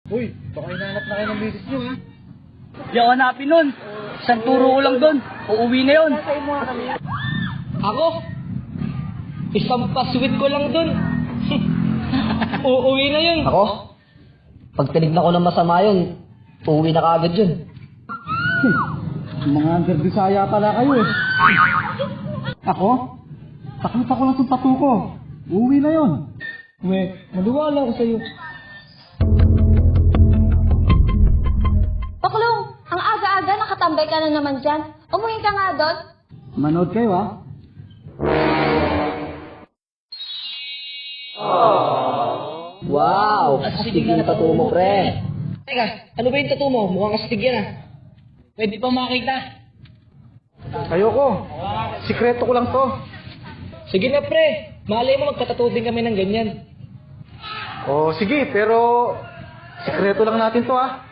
Uy, baka hinahanap na kayo ng misis nyo, ha? Di ako hanapin nun. Isang turo ko lang doon. Uuwi na yun. Ako? Isang paswit ko lang dun. Uuwi na yun. Ako? Pag tinignan ko ng masama yun, uuwi na kaagad yun. Mga under Bisaya pala kayo, eh. Ako? Takot ako lang sa tattoo ko. Uuwi na yun. Maniwala ako sa'yo. Paklong, ang aga-aga nakatambay ka na naman dyan. Umuwi ka nga doon. Manood kayo, ha? Wow! Astig yung tattoo mo, pre. Teka, ano ba yung tattoo mo? Mukhang astig yan ah. Pwede pa makita. Ayoko. Sikreto ko lang to. Sige na pre, malay mo magtatattoo din kami ng ganyan. Oh, sige, pero sikreto lang natin to, ha?